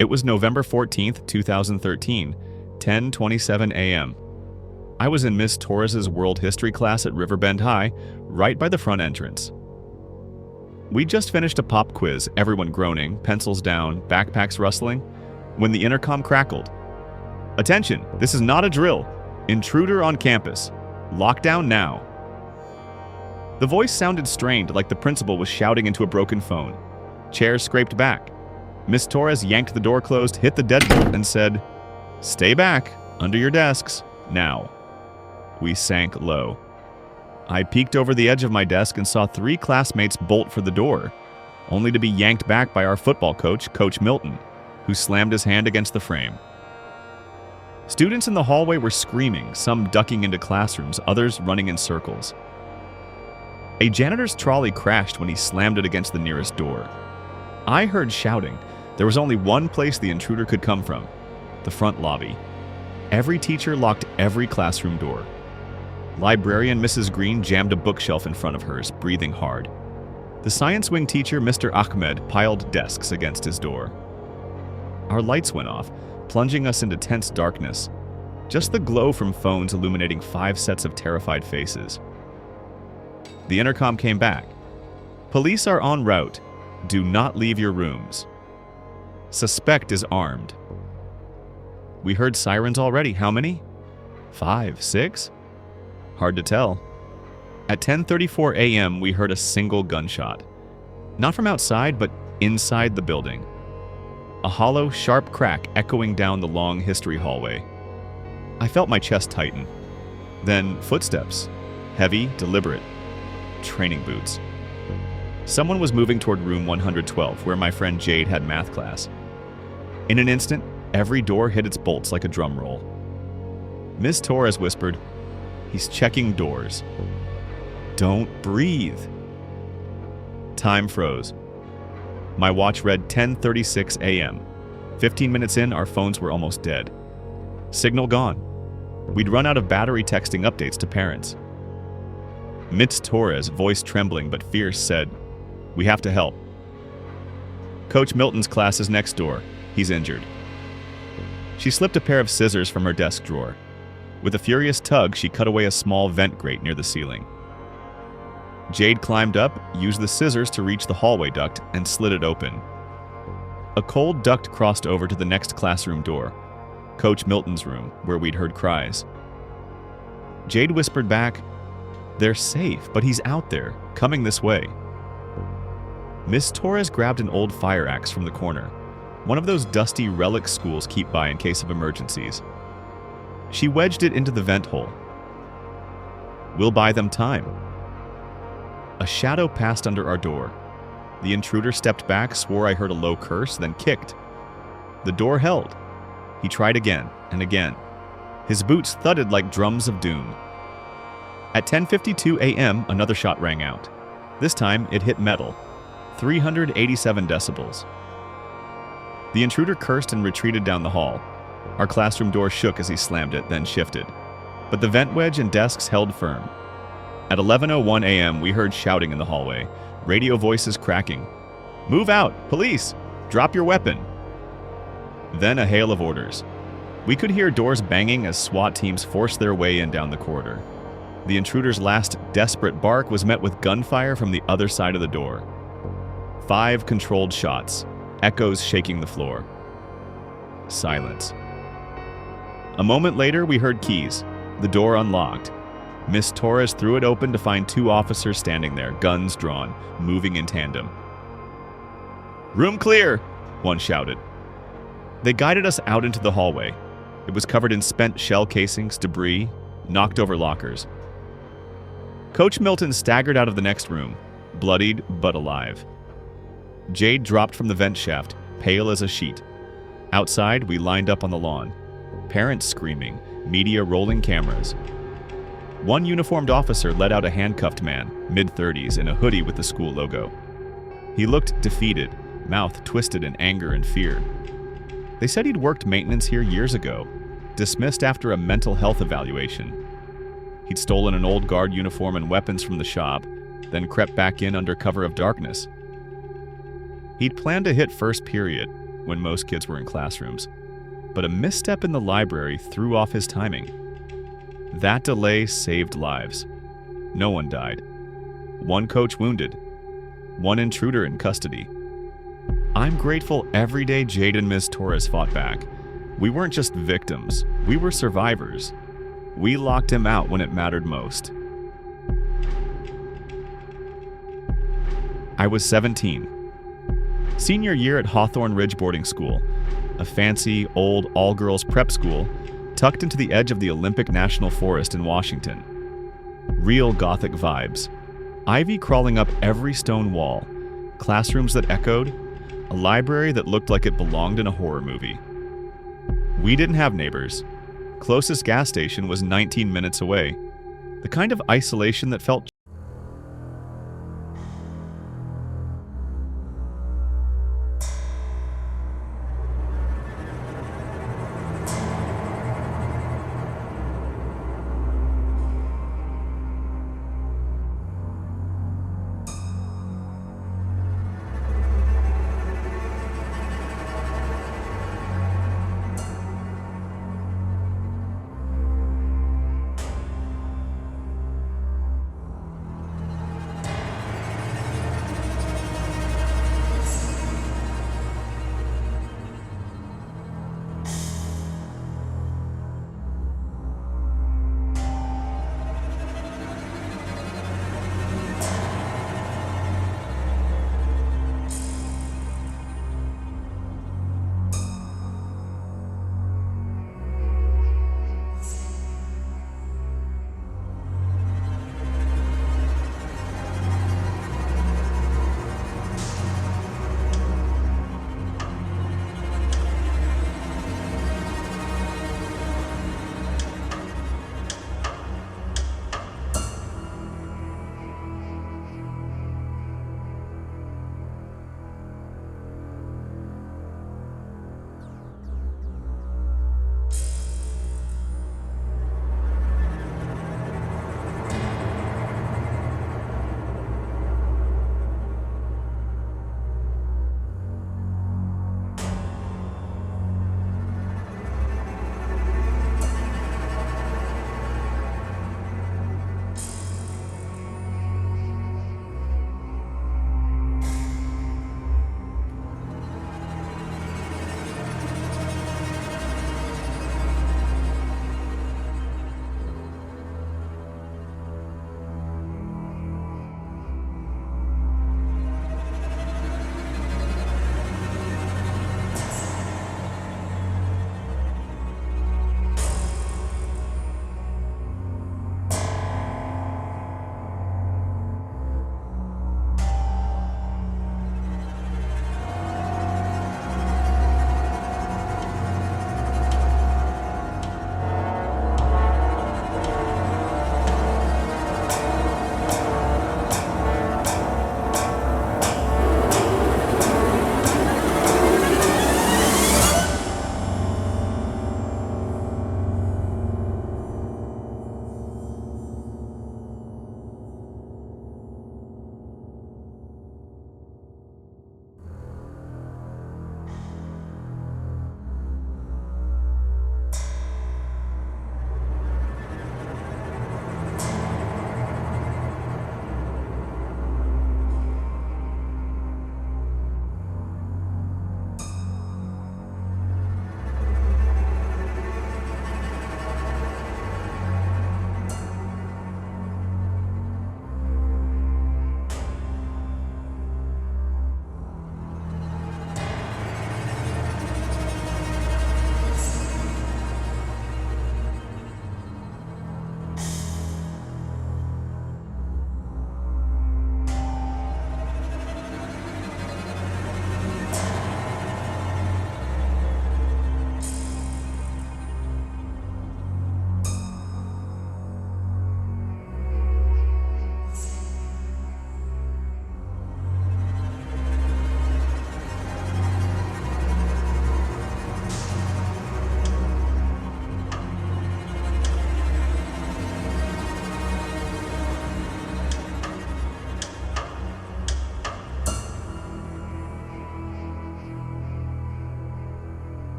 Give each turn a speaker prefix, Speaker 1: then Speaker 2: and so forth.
Speaker 1: It was November 14th, 2013, 10:27 a.m. I was in Miss Torres's world history class at Riverbend High, right by the front entrance. We just finished a pop quiz, everyone groaning, pencils down, backpacks rustling, when the intercom crackled. "Attention, this is not a drill. Intruder on campus. Lockdown now." The voice sounded strained, like the principal was shouting into a broken phone. Chairs scraped back. Miss Torres yanked the door closed, hit the deadbolt, and said, "Stay back, under your desks, now." We sank low. I peeked over the edge of my desk and saw 3 classmates bolt for the door, only to be yanked back by our football coach, Coach Milton, who slammed his hand against the frame. Students in the hallway were screaming, some ducking into classrooms, others running in circles. A janitor's trolley crashed when he slammed it against the nearest door. I heard shouting. There was only one place the intruder could come from: the front lobby. Every teacher locked every classroom door. Librarian Mrs. Green jammed a bookshelf in front of hers, breathing hard. The science wing teacher, Mr. Ahmed, piled desks against his door. Our lights went off, plunging us into tense darkness. Just the glow from phones illuminating 5 sets of terrified faces. The intercom came back. "Police are en route. Do not leave your rooms. Suspect is armed." We heard sirens already. How many? 5, 6? Hard to tell. At 10:34 a.m., we heard a single gunshot. Not from outside, but inside the building. A hollow, sharp crack echoing down the long history hallway. I felt my chest tighten. Then footsteps. Heavy, deliberate. Training boots. Someone was moving toward room 112, where my friend Jade had math class. In an instant, every door hit its bolts like a drum roll. Miss Torres whispered, "He's checking doors. Don't breathe." Time froze. My watch read 10:36 a.m. 15 minutes in, our phones were almost dead. Signal gone. We'd run out of battery texting updates to parents. Miss Torres, voice trembling but fierce, said, "We have to help. Coach Milton's class is next door. He's injured." She slipped a pair of scissors from her desk drawer. With a furious tug, she cut away a small vent grate near the ceiling. Jade climbed up, used the scissors to reach the hallway duct, and slid it open. A cold duct crossed over to the next classroom door, Coach Milton's room, where we'd heard cries. Jade whispered back, "They're safe, but he's out there, coming this way." Miss Torres grabbed an old fire axe from the corner, one of those dusty relic schools keep by in case of emergencies. She wedged it into the vent hole. "We'll buy them time." A shadow passed under our door. The intruder stepped back, swore I heard a low curse, then kicked. The door held. He tried again and again. His boots thudded like drums of doom. At 10:52 a.m., another shot rang out. This time, it hit metal. 387 decibels. The intruder cursed and retreated down the hall. Our classroom door shook as he slammed it, then shifted. But the vent wedge and desks held firm. At 11:01 a.m., we heard shouting in the hallway, radio voices cracking. "Move out! Police! Drop your weapon!" Then a hail of orders. We could hear doors banging as SWAT teams forced their way in down the corridor. The intruder's last desperate bark was met with gunfire from the other side of the door. 5 controlled shots, echoes shaking the floor. Silence. A moment later, we heard keys. The door unlocked. Miss Torres threw it open to find 2 officers standing there, guns drawn, moving in tandem. "Room clear!" one shouted. They guided us out into the hallway. It was covered in spent shell casings, debris, knocked over lockers. Coach Milton staggered out of the next room, bloodied but alive. Jade dropped from the vent shaft, pale as a sheet. Outside, we lined up on the lawn. Parents screaming, media rolling cameras. One uniformed officer led out a handcuffed man, mid-30s, in a hoodie with the school logo. He looked defeated, mouth twisted in anger and fear. They said he'd worked maintenance here years ago, dismissed after a mental health evaluation. He'd stolen an old guard uniform and weapons from the shop, then crept back in under cover of darkness. He'd planned to hit first period, when most kids were in classrooms. But a misstep in the library threw off his timing. That delay saved lives. No one died. One coach wounded. One intruder in custody. I'm grateful every day Jade and Ms. Torres fought back. We weren't just victims, we were survivors. We locked him out when it mattered most. I was 17. Senior year at Hawthorne Ridge Boarding School, a fancy, old, all-girls prep school tucked into the edge of the Olympic National Forest in Washington. Real Gothic vibes. Ivy crawling up every stone wall, classrooms that echoed, a library that looked like it belonged in a horror movie. We didn't have neighbors. Closest gas station was 19 minutes away. The kind of isolation that felt